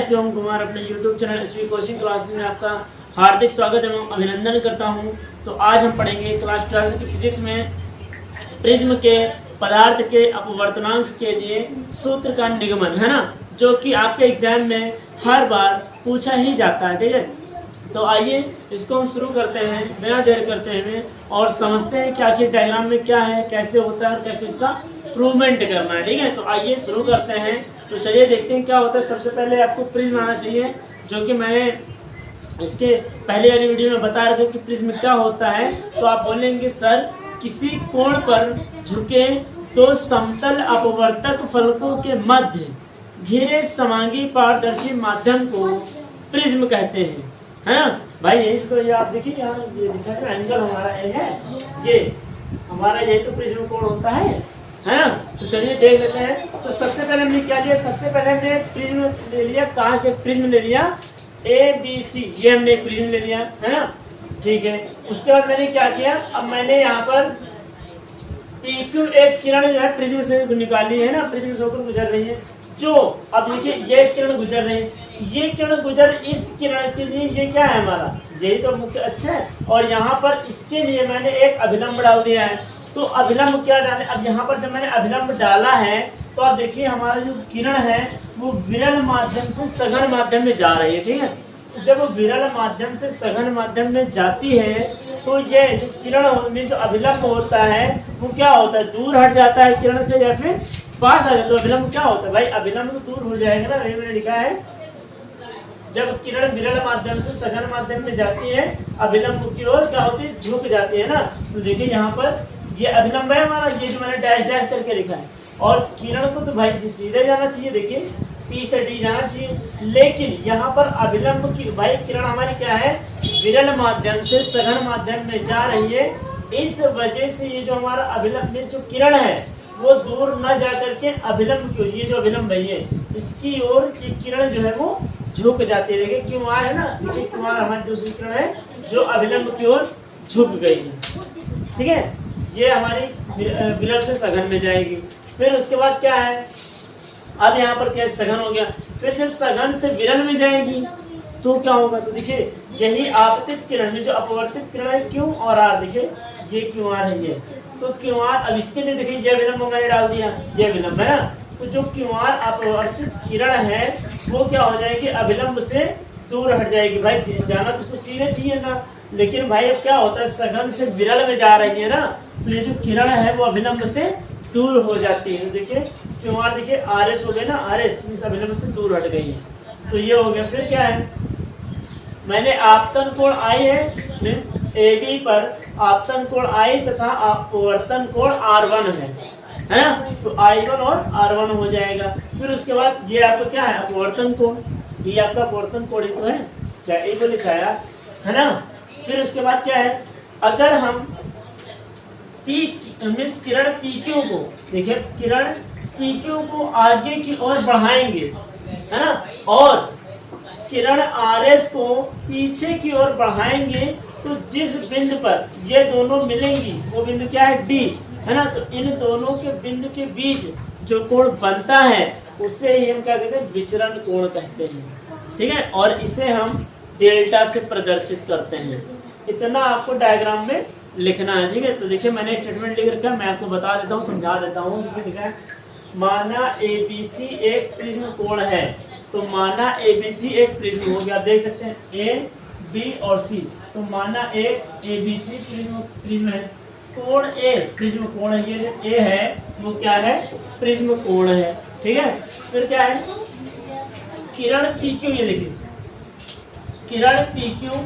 शिवम कुमार अपने YouTube channel SV coaching class में आपका हार्दिक स्वागत एवं अभिनंदन करता हूं। तो आज हम पढ़ेंगे क्लास 12 की फिजिक्स में प्रिज्म के पदार्थ के अपवर्तनांक के लिए सूत्र का निगमन, है ना, जो कि आपके एग्जाम में हर बार पूछा ही जाता है। ठीक है, तो आइए इसको हम शुरू करते हैं बिना देर करते हुए और समझते हैं कि आखिर डायग्राम में क्या है, कैसे होता है और कैसे इसका प्रूवमेंट करना है। ठीक है, तो आइए शुरू करते हैं। तो चलिए देखते हैं क्या होता है। सबसे पहले आपको प्रिज्म आना चाहिए, जो कि मैंने इसके पहले वाली वीडियो में बता रखा कि प्रिज्म क्या होता है। तो आप बोलेंगे सर किसी कोण पर झुके तो समतल अपवर्तक फलकों के मध्य घिरे समांगी पारदर्शी माध्यम को प्रिज्म कहते हैं, है ना भाई। यही तो ये आप देखिए यहाँ ये दिखा है एंगल हमारा ये है, ये हमारा यही तो प्रिज्म कोण होता है ना। तो चलिए देख लेते हैं। तो सबसे पहले हमने क्या लिया, सबसे पहले हमने प्रिज्म ले लिया, कांच का प्रिज्म ले लिया ABC, ये हमने एक प्रिज्म ले लिया, है ना। ठीक है, उसके बाद मैंने क्या किया, अब मैंने यहाँ पर PQ एक किरण जो है प्रिज्म से निकाली है ना, प्रिज्म से होकर गुजर रही है। जो अब देखिए ये किरण गुजर रही है, ये किरण गुजर इस किरण के लिए ये क्या है हमारा, यही तो मुख्य अच्छा है। और यहाँ पर इसके लिए मैंने एक अभिलंब डाल दिया है। तो अभिलंब क्या डाले, अब यहाँ पर जब मैंने अभिलंब डाला है तो आप देखिए हमारा जो किरण है वो विरल माध्यम से सघन माध्यम में जा रही है। ठीक है, जब वो विरल माध्यम से सघन माध्यम में जाती है तो ये जो किरण में जो अभिलंब होता है वो क्या होता है, दूर हट जाता है किरण से या फिर पास आ जाता है। तो अभिलंब क्या होता है भाई, अभिलंब तो दूर हो जाएगा ना, ये मैंने लिखा है। जब किरण विरल माध्यम से सघन माध्यम में जाती है अभिलंब की ओर क्या होती है, झुक जाती है ना। तो देखिए यहाँ पर ये अभिलंब है हमारा, ये जो मैंने डैश डैश करके लिखा है। और किरण को तो भाई सीधे जाना चाहिए, देखिए P से D जाना चाहिए, लेकिन यहाँ पर अभिलंब की भाई किरण हमारी क्या है, विरल माध्यम से सघन माध्यम में जा रही है। इस वजह से ये जो हमारा अभिलंब जो किरण है वो दूर न जा करके अभिलंब की ओर, ये जो अभिलंब है इसकी ओर ये किरण जो है वो झुक जाती है। देखिए क्यों आ है ना, देखिए क्यों आ हमारी दूसरी किरण है जो अभिलंब की ओर झुक गई है। ठीक है, ये हमारी विरल से सघन में जाएगी। फिर उसके बाद क्या है, अब यहाँ पर क्या सघन हो गया, फिर जब सघन से विरल में जाएगी तो क्या होगा, तो देखिए यही आपतित किरण में जो अपवर्तित किरण है Q और R, देखिए ये QR है ये, तो QR अब इसके लिए देखिए ये विलंब मैंने डाल दिया, ये विलंब है ना। तो जो QR अपवर्तित किरण है वो क्या हो जाएगी, अभिलंब से दूर हट जाएगी। भाई जाना तो उसको सीधे चाहिए ना, लेकिन भाई अब क्या होता है सघन से विरल में जा रही है ना, तो ये जो किरण है वो अभिलंब से दूर हो जाती है। देखिए क्यों देखिए RS हो गया ना, RS इस अभिलंब से दूर हट गई है, तो ये हो गया। फिर क्या है, मैंने आपतन कोण I है मीन्स AB पर आपतन कोण I तथा अपवर्तन कोण R1 है ना। तो I1 और R1 हो जाएगा। फिर उसके बाद ये आपका क्या है, अपवर्तन कोण, ये आपका अपवर्तन कोण ही तो है, चाहे एक लिखाया है ना। फिर उसके बाद क्या है, अगर हम किरण PQ को, देखिए किरण PQ को आगे की ओर बढ़ाएंगे, है ना, और किरण RS को पीछे की ओर बढ़ाएंगे, तो जिस बिंदु पर ये दोनों मिलेंगी वो बिंदु क्या है, D, है ना। तो इन दोनों के बिंदु के बीच जो कोण बनता है उसे ही हम क्या कहते हैं, विचरण कोण कहते हैं। ठीक है, और इसे हम डेल्टा से प्रदर्शित करते हैं। इतना आपको डायग्राम में लिखना है। ठीक है, तो देखिए मैंने स्टेटमेंट लिख रखा है, मैं आपको बता देता हूँ, समझा देता हूँ। लिखा है माना ABC एक प्रिज्म कोण है, तो माना ABC एक प्रिज्म हो गया, देख सकते हैं A, B और C। तो माना एक ABC प्रिज्म है, कोण A प्रिज्म कोण है, ये जो A है वो क्या है, प्रिज्म कोण है। ठीक है, फिर क्या है, किरण PQ, ये देखिए किरण PQ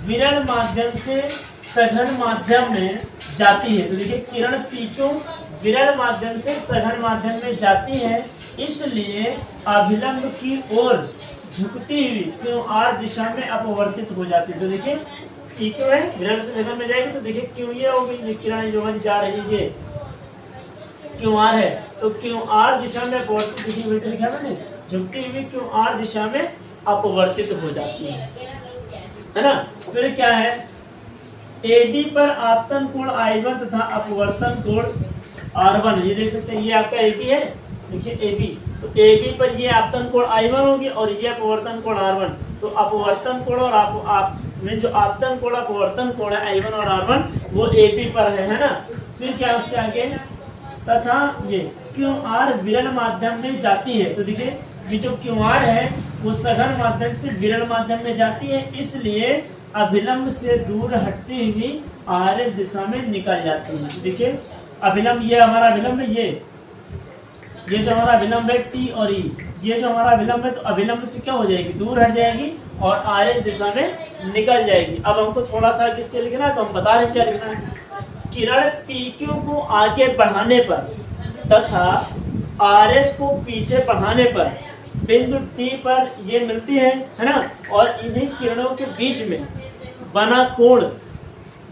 विरल माध्यम से सघन माध्यम में जाती है। तो देखिए किरण PQ विरल माध्यम से सघन माध्यम में जाती है, इसलिए अभिलंब की ओर झुकती हुई QR दिशा में अपवर्तित हो जाती है। तो देखिए PQ है विरल से सघन में जाएगी, तो देखिए क्यों ये होगी, किरण जो जा रही है ये QR है, तो QR दिशा में अपवर्तित, देखिए लिखा है मैंने, झुकती हुई QR दिशा में अपवर्तित हो जाती है ना। फिर क्या है, AB पर आपतन कोण I1 तथा अपवर्तन कोण R1, ये देख सकते हैं, ये आपका AB है देखिए AB, तो AB पर ये आपतन कोण I1 होगी और ये अपवर्तन कोण R1। तो अपवर्तन कोण और आप में जो आपतन कोण अपवर्तन कोण है I1 और R1 वो AB पर है ना। फिर क्या उसके आगे, तथा ये QR विरल माध्यम में जाती है। तो देखिए ये जो QR है वो सघन माध्यम से विरल माध्यम में जाती है, इसलिए अभिलंब से दूर हटती हुई RS दिशा में निकल जाती है। देखिए अभिलंब, ये हमारा अभिलंब है, ये जो हमारा अभिलंब है T और E, ये जो हमारा अभिलंब है, तो अभिलंब से क्या हो जाएगी, दूर हट जाएगी और RS दिशा में निकल जाएगी। अब हमको थोड़ा सा किसके लिखना है, तो हम बता रहे हैं क्या लिखना है। किरण PQ को आगे बढ़ाने पर तथा RS को पीछे बढ़ाने पर बिंदु T पर ये मिलती है ना, और इन्हीं किरणों के बीच में बना कोण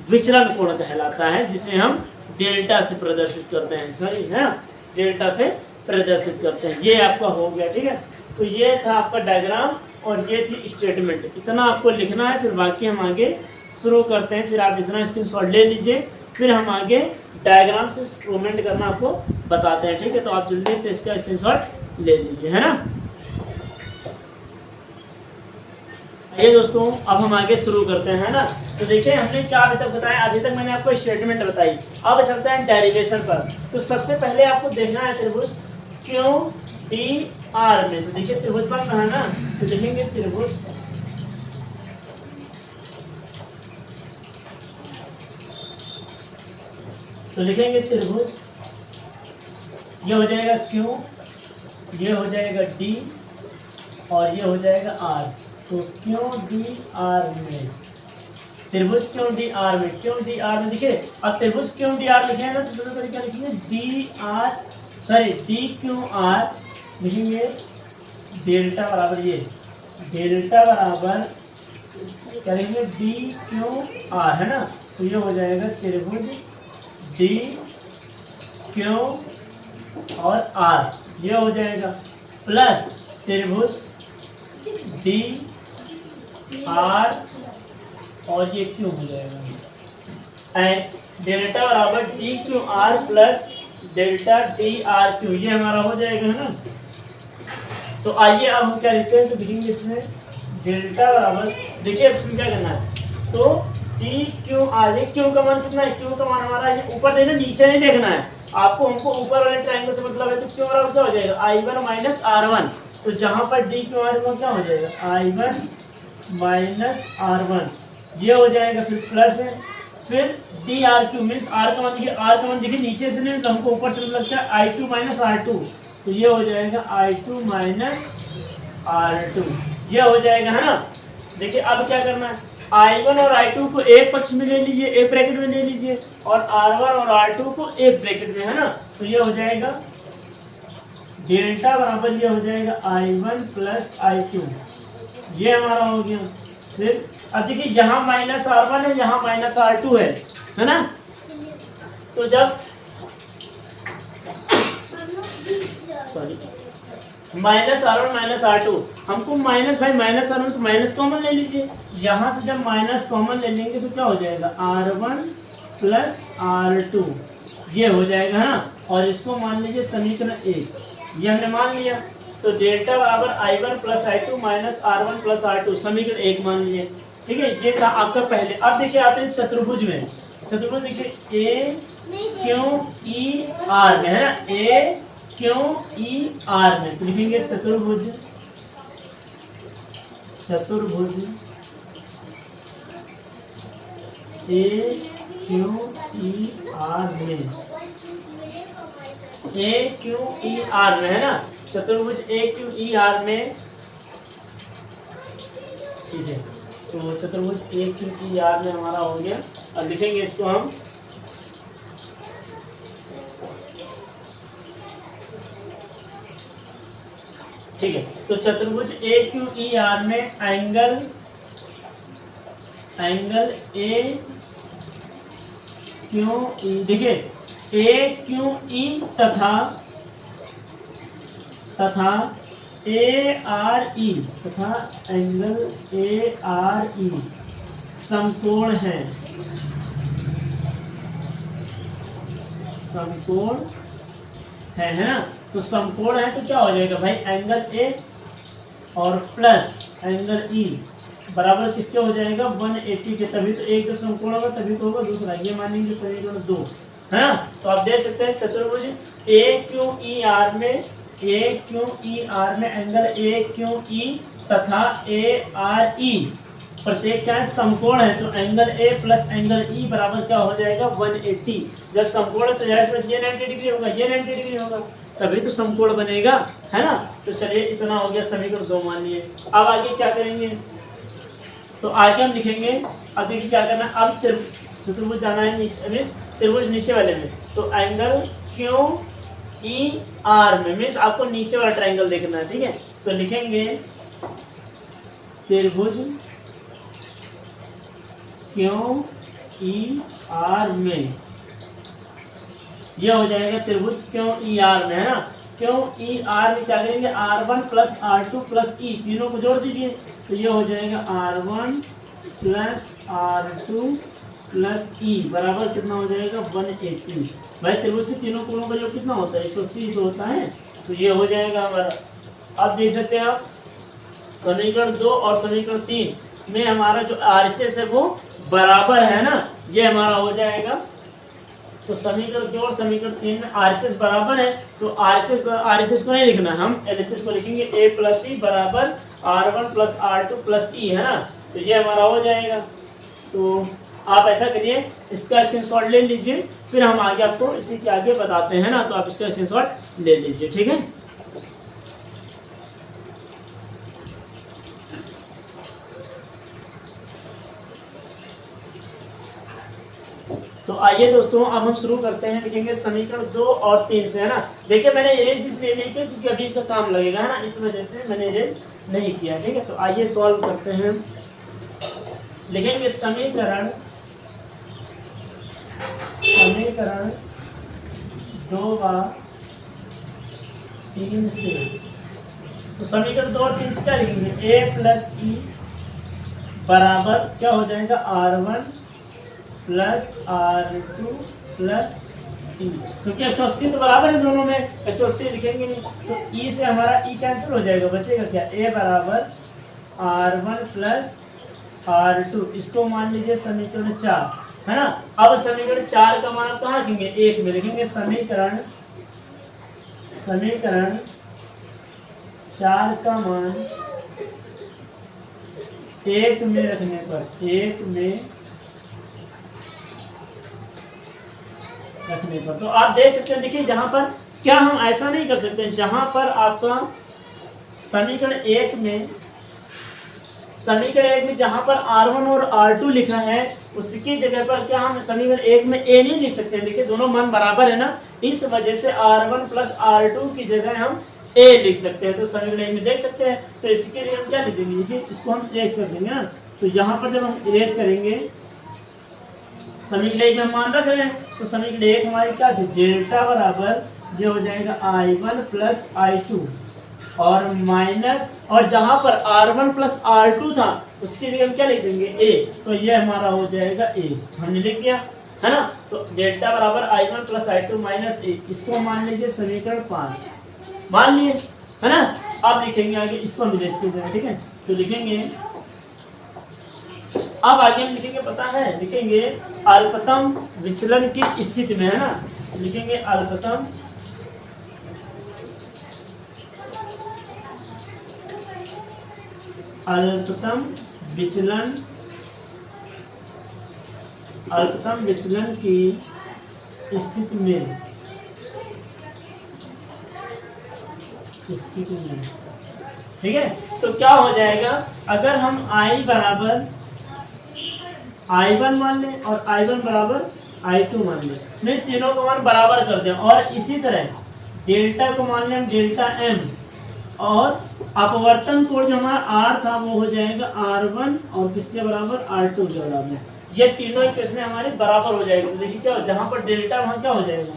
विचलन कोण कहलाता है, जिसे हम डेल्टा से प्रदर्शित करते हैं, सॉरी है ना, डेल्टा से प्रदर्शित करते हैं। ये आपका हो गया, ठीक है। तो ये था आपका डायग्राम और ये थी स्टेटमेंट, इतना आपको लिखना है। फिर बाकी हम आगे शुरू करते हैं, फिर आप इतना स्क्रीनशॉट ले लीजिए, फिर हम आगे डायग्राम से इंप्रूवमेंट करना आपको बताते हैं, ठीक है। तो आप जल्दी से इसका स्क्रीनशॉट ले लीजिए, है ना। ये दोस्तों अब हम आगे शुरू करते हैं ना। तो देखिए हमने क्या अभी तक बताया, अभी तक मैंने आपको स्टेटमेंट बताई। अब चलते हैं डेरिवेशन पर। तो सबसे पहले आपको देखना है त्रिभुज QDR में। तो देखिए त्रिभुज बन रहा है ना, तो देखेंगे त्रिभुज तो लिखेंगे त्रिभुज, ये हो जाएगा Q, ये हो जाएगा D और ये हो जाएगा R। तो QDR में त्रिभुज QDR में, QDR में देखिए अब त्रिभुज QDR लिखे हैं ना, तो सबसे पहले क्या लिखेंगे DQR लिखेंगे, डेल्टा बराबर ये डेल्टा बराबर क्या लिखेंगे DQR है ना। तो ये हो जाएगा त्रिभुज DQ और R, ये हो जाएगा प्लस त्रिभुज DR और ये Q हो जाएगा, एंड डेल्टा बराबर DQR प्लस डेल्टा DRQ, ये हमारा हो जाएगा, है ना। तो आइए अब हम क्या लिखते हैं, तो लिखेंगे इसमें डेल्टा बराबर, देखिए इसमें क्या करना है, तो DQR, Q का मान कितना है, Q का मान हमारा ये ऊपर देखना, नीचे नहीं देखना है आपको, हमको ऊपर वाले ट्रायंगल से मतलब है। तो Q बराबर क्या हो जाएगा, I1 माइनस R1। तो जहां पर DQR वो क्या हो जाएगा, I1 माइनस R1, ये हो जाएगा, फिर प्लस है, फिर DRQ मीन्स R का मान देखिए, R का मान देखिए नीचे से नहीं, तो हमको ऊपर से मतलब क्या, I2 माइनस R2। तो ये हो जाएगा I2 माइनस R2, ये हो जाएगा, है ना। देखिए अब क्या करना है, I1 और I2 को एक पक्ष में ले लीजिए, एक ब्रैकेट में ले लीजिए, और R1 और R2 को एक ब्रैकेट में, है ना। तो ये हो जाएगा डेल्टा बराबर ये हो जाएगा I1 प्लस I2, ये हमारा हो गया। फिर अब देखिए यहाँ माइनस R1 है, यहाँ माइनस R2 है ना। तो जब sorry minus R1 minus R2, हमको माइनस, भाई माइनस R1 तो माइनस कॉमन ले लीजिए, यहाँ से जब माइनस कॉमन ले लेंगे तो क्या हो जाएगा, R1 प्लस R2, ये हो जाएगा, है ना। और इसको मान लीजिए समीकरण 1, ये हमने मान लिया। तो डेल्टा बराबर I1 plus I2 minus R1 plus R2, समीकरण 1 मान लिए, ठीक है। ये था आपका पहले। अब देखिए आते हैं चतुर्भुज में। चतुर्भुज देखिए AQER में, है ना, AQER में। तो लिखेंगे चतुर्भुज, चतुर्भुज AQER में, AQER में, है ना, चतुर्भुज AQER में, ठीक है। तो चतुर्भुज AQER में हमारा हो गया। अब लिखेंगे इसको हम, ठीक है। तो चतुर्भुज AQER में एंगल AQE, देखिए AQE तथा ARE तथा एंगल ARE समकोण है, समकोण है ना। तो समकोण है तो क्या हो जाएगा भाई, एंगल ए और प्लस एंगल ई बराबर किसके हो जाएगा, 180 के। तभी तो एक जब समकोण होगा तभी तो होगा दूसरा, ये मानेंगे समीकरण 2, है ना। तो आप देख सकते हैं चतुर्भुज ए क्यू ई आर में, ए क्यू ई आर में एंगल ए क्यू ई तथा ए आर ई प्रत्येक क्या है, समकोण है। तो angle A plus angle E बराबर क्या हो जाएगा, 180। जब समकोण है तो जाहिर ये 90 डिग्री होगा, ये 90 डिग्री होगा, तभी तो समकोण बनेगा, है ना। तो चलिए इतना हो गया समीकरण 2 मान लिए। अब आगे क्या करेंगे, तो आगे हम लिखेंगे, अब देखिए क्या करना है, अब चतुर्भुज जाना है नीचे, त्रिभुज नीचे वाले में। तो एंगल क्यू ई आर में मीन्स आपको नीचे वाला ट्रायंगल देखना है, ठीक है। तो लिखेंगे त्रिभुज क्यू ई आर में, यह हो जाएगा त्रिभुज क्यू ई आर में, है ना। क्यू ई आर में क्या करेंगे, R1 प्लस R2 प्लस ई, तीनों को जोड़ दीजिए। तो ये हो जाएगा R1 प्लस R2 प्लस ई बराबर कितना हो जाएगा, 180। भाई त्रिभुज के तीनों कोणों का जो कितना होता है, 180 तो होता है। तो ये हो जाएगा हमारा, आप देख सकते हैं आप समीकरण 2 और समीकरण 3 में हमारा जो RHS है वो बराबर है ना, ये हमारा हो जाएगा। तो समीकरण 2 और समीकरण 3 में RHS बराबर है, तो RHS को नहीं लिखना, हम LHS को लिखेंगे, a प्लस ई बराबर R1 प्लस R2 प्लस ई, है ना। तो ये हमारा हो जाएगा। तो आप ऐसा करिए, इसका स्क्रीनशॉट ले लीजिए, फिर हम आगे आपको इसी के आगे बताते हैं ना। तो आप इसका स्क्रीनशॉट ले लीजिए, ठीक है। तो आइए दोस्तों अब हम शुरू करते हैं, लिखेंगे समीकरण 2 और 3 से, है ना। देखिए मैंने इरेज इसलिए नहीं किया क्योंकि अभी इसका काम लगेगा, है ना, इस वजह से मैंने इरेज नहीं किया, ठीक है। तो आइए सॉल्व करते हैं, लिखेंगे समीकरण 2 व 3 से। तो समीकरण 2 और 3 से क्या लिखेंगे, a प्लस ई बराबर क्या हो जाएगा, R1 प्लस R2 प्लस ई, क्योंकि 180 तो बराबर है दोनों में, 180 लिखेंगे नहीं। तो ई से हमारा ई कैंसिल हो जाएगा, बचेगा क्या, a बराबर R1 प्लस R2, इसको मान लीजिए समीकरण 4, है ना। अब समीकरण 4 का मान कहाँ रखेंगे, 1 में लिखेंगे। समीकरण 4 का मान 1 में रखने पर, 1 में रखने पर, तो आप देख सकते हैं, देखिए जहां पर क्या हम ऐसा नहीं कर सकते, जहां पर आपका समीकरण 1 में जहां पर R1 और R2 लिखा है उसकी जगह पर क्या हम समीकरण 1 में a नहीं लिख सकते। देखिए दोनों मान बराबर है ना, इस वजह से R1 प्लस R2 की जगह हम a लिख सकते हैं। तो समीकरण 1 में देख सकते हैं, तो इसके लिए हम क्या लिख देंगे, इसको हम इरेज कर देंगे ना। तो यहाँ पर जब हम इरेज करेंगे, समीकरण 1 में हम मान रख रहे हैं, तो समीकरण 1 हमारी क्या थी, डेल्टा बराबर ये हो जाएगा I1 प्लस I2 और माइनस, और जहां पर R1 प्लस R2 था उसकी जगह हम क्या लिख देंगे, a। तो ये हमारा हो जाएगा a, हमने लिख दिया, है ना। तो डेल्टा बराबर I1 plus I2 minus a, इसको मान लीजिए समीकरण 5 मान लिए, है ना। अब लिखेंगे आगे, इसको हम इरेज कर देंगे, ठीक है। तो लिखेंगे, अब आगे हम लिखेंगे, पता है, लिखेंगे अल्पतम विचलन की स्थिति में, है ना। लिखेंगे अल्पतम विचलन की स्थिति में, ठीक है। तो क्या हो जाएगा, अगर हम I बराबर I1 मान लें और I1 बराबर I2 मान लें, मीन्स तीनों को मान बराबर कर दें, और इसी तरह डेल्टा को मान लें हम डेल्टा m, और अपवर्तन कोण जो हमारा R था वो हो जाएगा R1 और किसके बराबर, R2 के बराबर। ये तीनों इक्वेशन हमारे बराबर हो जाएगी। तो देखिए क्या, जहां पर डेल्टा वहां क्या हो जाएगा,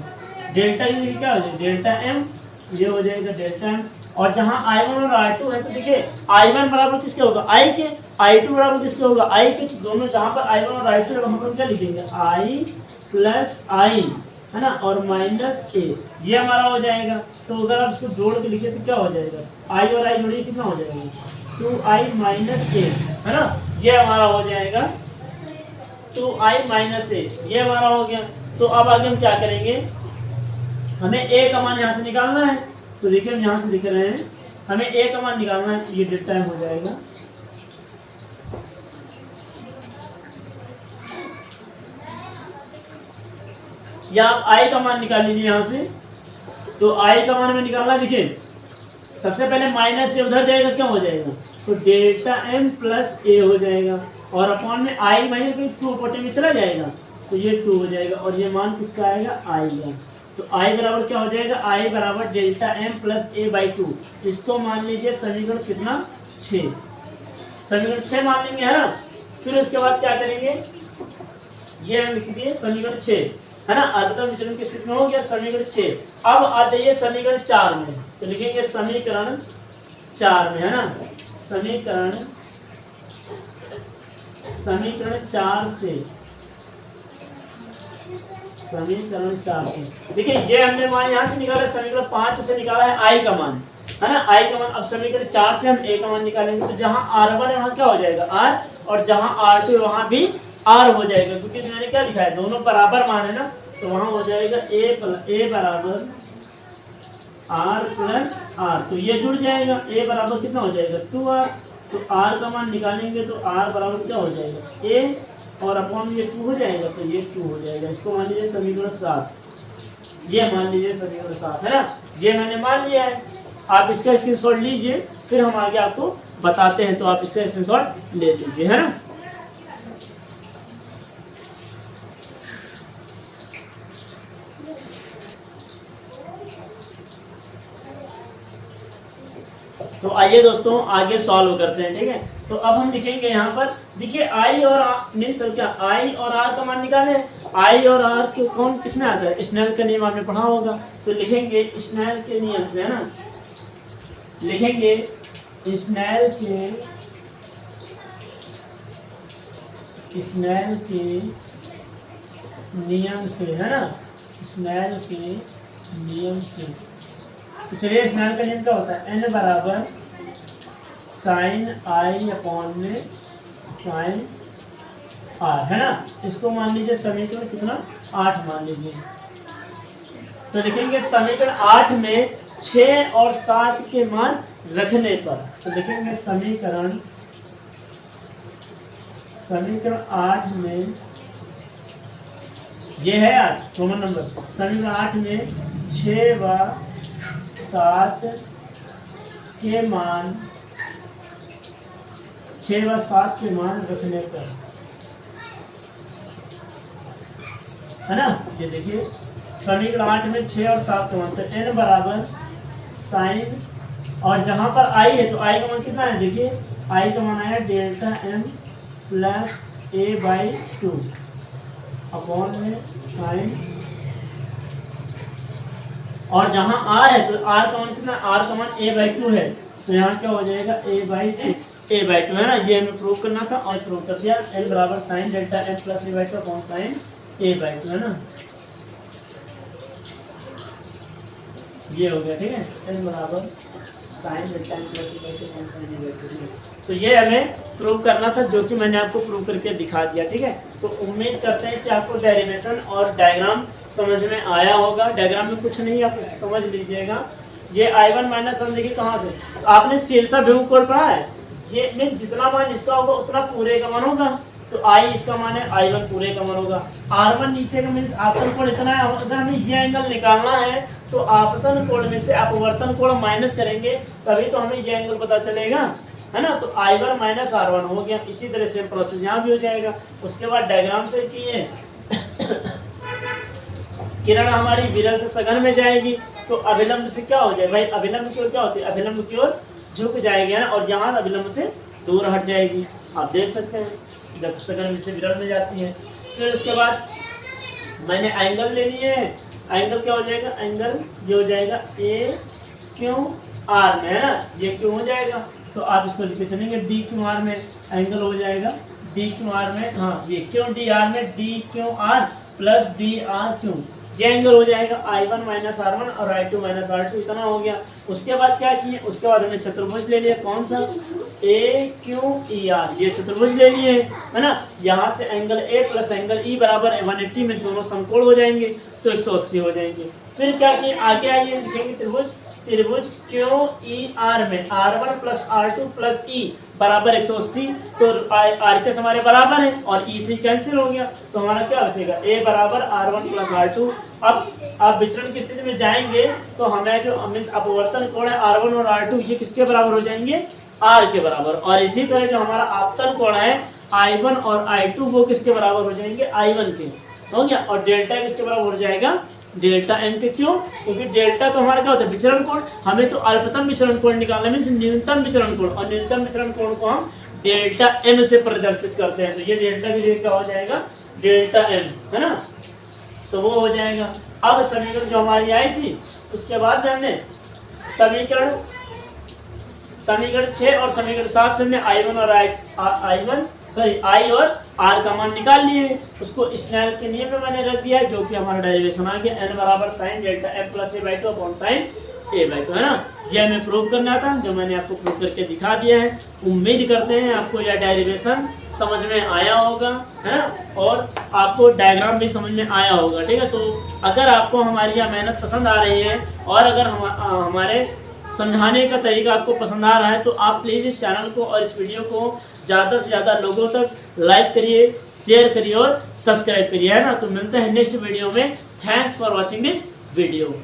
डेल्टा की क्या हो जाएगा, डेल्टा m, ये हो जाएगा डेल्टा m। और जहां I1 और R2 है तो देखिए I1 बराबर किसके होगा, I के, I2 बराबर किसके होगा, I के। तो दोनों जहां पर I1 और I2 है वहां पर क्या लिखेंगे, I प्लस I, है ना, और माइनस ए, ये हमारा हो जाएगा। तो अगर आप इसको जोड़ के लिखे तो क्या हो जाएगा, आई और आई जोड़िए कितना हो जाएगा 2i माइनस ए, है ना, ये हमारा हो जाएगा 2i माइनस ए, ये हमारा हो गया। तो अब आगे हम क्या करेंगे, हमें ए का मान यहाँ से निकालना है। तो देखिए हम यहाँ से लिख रहे हैं, हमें ए का मान निकालना है, तो ये डेल्टा एम हो जाएगा। या आप आई का मान निकाल लीजिए यहाँ से। तो आई का मान में निकालना, देखिए सबसे पहले माइनस ए उधर जाएगा, क्या हो जाएगा, तो डेल्टा एम प्लस ए हो जाएगा, और अपॉन में आई माइनस 2 पोटे में चला जाएगा, तो ये 2 हो जाएगा, और ये मान किसका आएगा, आई का। तो आई बराबर क्या हो जाएगा, आई बराबर delta M plus A by 2। इसको मान लीजिए समीकरण कितना, 6, समीकरण 6 मान लेंगे, है ना। फिर उसके बाद क्या करेंगे, ये हम लिख दिए समीकरण 6, है ना, आर्द्रता विचलन की स्थिति में हो गया समीकरण 6। अब आ जाइए समीकरण 4 में, तो लिखेंगे समीकरण 4 में, है ना, समीकरण 4 से, समीकरण 4 से देखिए ये हमने मान यहाँ से निकाला, समीकरण 5 से निकाला है आई का मान, है ना, आई का मान। अब समीकरण 4 से हम ए का मान निकालेंगे, तो जहाँ R1 है वहाँ क्या हो जाएगा R, और जहाँ R2 है वहाँ भी R हो जाएगा, क्योंकि मैंने क्या लिखा है, दोनों बराबर मान है ना, तो वहाँ हो जाएगा ए बराबर R प्लस R, तो ये जुड़ जाएगा, ए बराबर कितना हो जाएगा 2R। तो R का मान निकालेंगे तो R बराबर क्या हो जाएगा ए, और अपॉन ये 2 हो जाएगा, तो ये 2 हो जाएगा। इसको मान लीजिए समीकरण 7, ये मान लीजिए समीकरण 7, है ना, ये मैंने मान लिया है। आप इसका स्क्रीनशॉट लीजिए, फिर हम आगे आपको बताते हैं, तो आप इसका स्क्रीनशॉट ले लीजिए, है ना। तो आइए दोस्तों आगे सॉल्व करते हैं, ठीक है। तो अब हम लिखेंगे यहाँ पर, देखिए आई और मीन्स क्या, आई और आर का मान निकाले, आई और आर के कौन किसमें आता है, स्नेल का नियम आपने पढ़ा होगा, तो लिखेंगे स्नेल के नियम से, है ना, लिखेंगे स्नेल के नियम से, है ना, स्नेल के नियम से। तो चलिए स्नेल का नियम क्या होता है, n बराबर साइन आई अपॉन में साइन आर, है ना। इसको मान लीजिए समीकरण कितना 8 मान लीजिए। तो लिखेंगे समीकरण 8 में 6 और 7 के मान रखने पर, तो लिखेंगे समीकरण 8 में, ये है 8 रोमन नंबर, समीकरण 8 में 6 व 7 के मान, 6 व 7 के मान रखने पर, है ना। ये देखिए समीकरण 8 में 6 और 7 का मान, तो n बराबर साइन, और जहां पर i है तो i का मान कितना है, देखिए i का मान आया delta m plus A by 2 upon में साइन, और जहां r है तो r का मान कितना, r का मान a बाई 2 है, तो यहाँ क्या हो जाएगा a बाई 2, है ना। ये हमें प्रूव करना था और प्रूव कर दिया। n बराबर sine delta m plus A by 2 upon sine a by 2, है ना, ये हो गया, ठीक है, n बराबर sine delta m plus A by 2 upon sine a by 2। तो ये हमें प्रूव करना था, जो कि मैंने आपको प्रूव करके दिखा दिया, ठीक है। तो उम्मीद करते हैं कि आपको डेरिवेशन और डायग्राम समझ में आया होगा। डायग्राम में कुछ नहीं, आप समझ लीजिएगा। ये I1 माइनस हम देखिए कहाँ से, आपने शीर्षा ध्रुव पढ़ा है, ये में जितना मान इसका होगा उतना पूरे का मान होगा, तो I इसका मान है, I1 पूरे का मान होगा। R1 नीचे का मीन्स आपतन कोण इतना है, अगर हमें ये एंगल निकालना है तो आपतन कोण में से अपवर्तन कोण माइनस करेंगे, तभी तो हमें ये एंगल पता चलेगा, है ना। तो I1 माइनस R1 हो गया। इसी तरह से प्रोसेस यहाँ भी हो जाएगा। उसके बाद डायग्राम से किए किरण हमारी विरल से सघन में जाएगी, तो अभिलंब से क्या हो जाए भाई, अभिलंब की ओर क्या होती है, अभिलंब की ओर झुक जाएगी, है ना, और यहाँ अभिलंब से दूर हट जाएगी। आप देख सकते हैं जब सघन से विरल में जाती है। फिर उसके बाद मैंने एंगल ले लिए, एंगल क्या हो जाएगा, एंगल ये हो जाएगा ए क्यू आर में, है ना, ये क्यों हो जाएगा, तो आप इसको लिखे चलेंगे डी क्यू आर में एंगल हो जाएगा, डी क्यू आर में, हाँ ये क्यों डी आर में D Q R plus D R Q, ये एंगल हो जाएगा I1 माइनस R1 और I2 माइनस R2, इतना हो गया। उसके बाद क्या किए, उसके बाद हमने चतुर्भुज ले लिया, कौन सा, AQER, ये चतुर्भुज ले लिए है ना। यहाँ से angle A plus angle E बराबर 180 में दोनों समकोण हो जाएंगे तो 180 हो जाएंगे। फिर क्या किए, आगे आइए लिखेंगे त्रिभुज QER में R1 plus R2 plus E बराबर 180, तो RHS हमारे बराबर है और E से कैंसिल हो गया, तो हमारा क्या बचेगा, A बराबर R1 प्लस R2। अब आप विचरण की स्थिति में जाएंगे तो हमें जो अपवर्तन कोण है R1 और R2 ये किसके बराबर हो जाएंगे, R के बराबर। और इसी तरह जो हमारा आपतन कोण है I1 और I2 वो किसके बराबर हो जाएंगे, I1 के, हो गया। और डेल्टा किसके बराबर हो जाएगा, डेल्टा एम के। क्यों, क्योंकि डेल्टा तो हमारा क्या होता है, विचरण कोण। हमें तो अल्पतम विचरण कोण निकालना है, न्यूनतम विचरण कोण, और न्यूनतम विचरण कोण को हम डेल्टा एम से प्रदर्शित करते हैं। तो ये डेल्टा की जगह क्या हो जाएगा, डेल्टा एम, है ना, तो वो हो जाएगा। अब समीकरण जो हमारी आई थी उसके बाद हमने समीकरण 6 और समीकरण 7 से हमने I1 और I और R का मान निकाल लिए। उसको स्नेल के नियम में मैंने रख दिया है, जो कि हमारा डेरिवेशन आ गया, n बराबर sine delta m plus a/2 upon sine a/2, है ना। ये हमें प्रूव करना था, जो मैंने आपको प्रूव करके दिखा दिया है। उम्मीद करते हैं आपको यह डेरिवेशन समझ में आया होगा, है ना, और आपको डायग्राम भी समझ में आया होगा, ठीक है। तो अगर आपको हमारी यह मेहनत पसंद आ रही है और अगर हमारे समझाने का तरीका आपको पसंद आ रहा है तो आप प्लीज़ इस चैनल को और इस वीडियो को ज़्यादा से ज़्यादा लोगों तक लाइक करिए, शेयर करिए और सब्सक्राइब करिए, है ना। तो मिलते हैं नेक्स्ट वीडियो में। Thanks for watching this video.